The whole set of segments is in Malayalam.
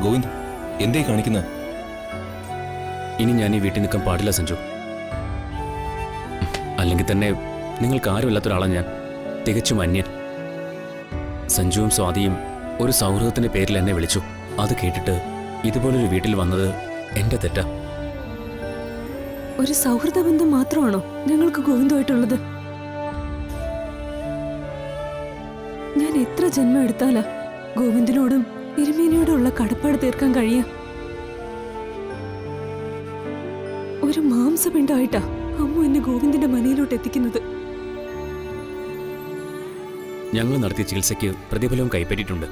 ഗോവിന്ദ്, എന്തേ കാണിക്കുന്ന? ഇനി ഞാൻ ഈ വീട്ടിൽ നിൽക്കാൻ പാടില്ല സഞ്ജു. അല്ലെങ്കിൽ തന്നെ നിങ്ങൾക്ക് ആരുമില്ലാത്ത ഒരാളാണ് ഞാൻ, തികച്ചും അന്യൻ. സഞ്ജുവും സ്വാതിയും ഒരു സൗഹൃദത്തിന്റെ പേരിൽ എന്നെ വിളിച്ചു. അത് കേട്ടിട്ട് ഇതുപോലൊരു വീട്ടിൽ വന്നത് എന്റെ തെറ്റാ. ഒരു സൗഹൃദ ബന്ധം മാത്രമാണോ ഞങ്ങൾക്ക് ഗോവിന്ദുമായിട്ടുള്ളത്? ഞാൻ എത്ര ജന്മം എടുത്താലാ ഗോവിന്ദിനോടും തിരുമേനിയോടും ഉള്ള കടപ്പാട് തീർക്കാൻ കഴിയാ? ഒരു മാംസപിണ്ഡമായിട്ടാ അമ്മ എന്നെ ഗോവിന്ദിന്റെ മനയിലോട്ട് എത്തിക്കുന്നത്. ഞങ്ങൾ നടത്തിയ ചികിത്സയ്ക്ക് പ്രതിഫലവും കൈപ്പറ്റിയിട്ടുണ്ട്.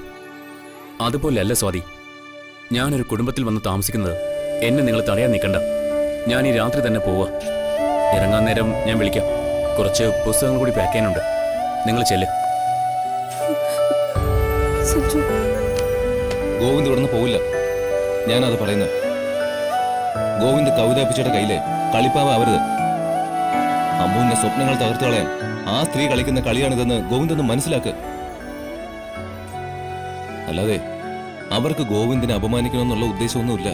അതുപോലെയല്ല സ്വാതി, ഞാനൊരു കുടുംബത്തിൽ വന്ന് താമസിക്കുന്നത്. എന്നെ നിങ്ങൾ തടയാൻ നിൽക്കണ്ട. ഞാൻ ഈ രാത്രി തന്നെ പോവാ. ഇറങ്ങാൻ നേരം ഞാൻ വിളിക്കാം. കുറച്ച് പുസ്തകങ്ങൾ കൂടി പാക്ക് ചെയ്യാനുണ്ട്. നിങ്ങൾ ചെല്ല്. ഗോവിന്ദ് ഇവിടുന്ന് പോവില്ല. ഞാനത് പറയുന്നത്. ഗോവിന്ദ് കവിതാപ്പിച്ചയുടെ കയ്യിലെ കളിപ്പാവാവരുത്. അമ്മുവിന്റെ സ്വപ്നങ്ങൾ തകർത്തു കളയാൻ ആ സ്ത്രീ കളിക്കുന്ന കളിയാണിതെന്ന് ഗോവിന്ദ് ഒന്ന് മനസ്സിലാക്ക്. അല്ലാതെ അവർക്ക് ഗോവിന്ദിനെ അപമാനിക്കണമെന്നുള്ള ഉദ്ദേശമൊന്നുമില്ല.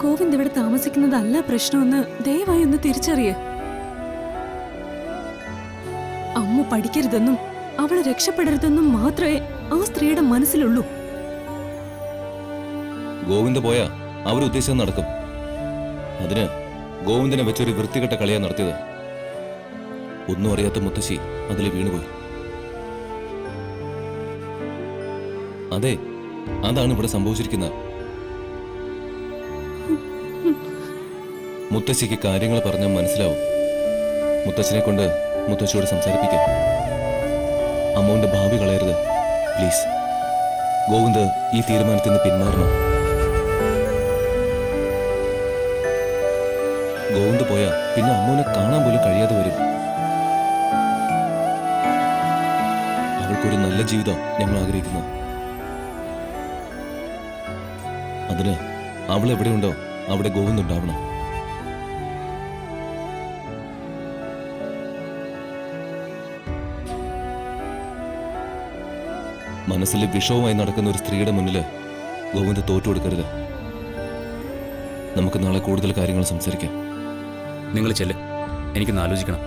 ഗോവിന്ദ് ഇവിടെ താമസിക്കുന്നതല്ല പ്രശ്നമെന്ന് ദയവായി ഒന്ന് തിരിച്ചറിയ. അമ്മ പഠിക്കരുതെന്നും അവളെ രക്ഷപ്പെടരുതെന്നും മാത്രമേ ആ സ്ത്രീയുടെ മനസ്സിലുള്ളൂ. ഗോവിന്ദ് പോയാ അവരുദ്ദേശം നടക്കും. അതിന് ഗോവിന്ദിനെ വെച്ചൊരു വൃത്തികെട്ട കളിയാ നടത്തിയത്. ഒന്നും അറിയാത്ത മുത്തശ്ശി അതിൽ വീണുപോയി. അതെ, അതാണ് ഇവിടെ സംഭവിച്ചിരിക്കുന്നത്. മുത്തശ്ശിക്ക് കാര്യങ്ങൾ പറഞ്ഞാൽ മനസ്സിലാവും. മുത്തശ്ശിനെ കൊണ്ട് മുത്തശ്ശിയോട് സംസാരിപ്പിക്കാം. അമ്മുവിന്റെ ഭാവി കളയരുത് പ്ലീസ്. ഗോവിന്ദ് ഈ തീരുമാനത്തിൽ നിന്ന് പിന്മാറണം. ഗോവിന്ദ് പോയാ പിന്നെ അമ്മുവിനെ കാണാൻ പോലും കഴിയാതെ വരും. അവൾക്കൊരു നല്ല ജീവിതം ഞങ്ങൾ ആഗ്രഹിക്കുന്നു. അതിന് അവൾ എവിടെയുണ്ടോ അവിടെ ഗോവിന്ദ് ഉണ്ടാവണം. മനസ്സിൽ വിഷവുമായി നടക്കുന്ന ഒരു സ്ത്രീയുടെ മുന്നിൽ ഗോവിന്ദ് തോറ്റു കൊടുക്കരുത്. നമുക്ക് നാളെ കൂടുതൽ കാര്യങ്ങൾ സംസാരിക്കാം. നിങ്ങൾ ചെല്ല്. എനിക്കൊന്ന് ആലോചിക്കണം.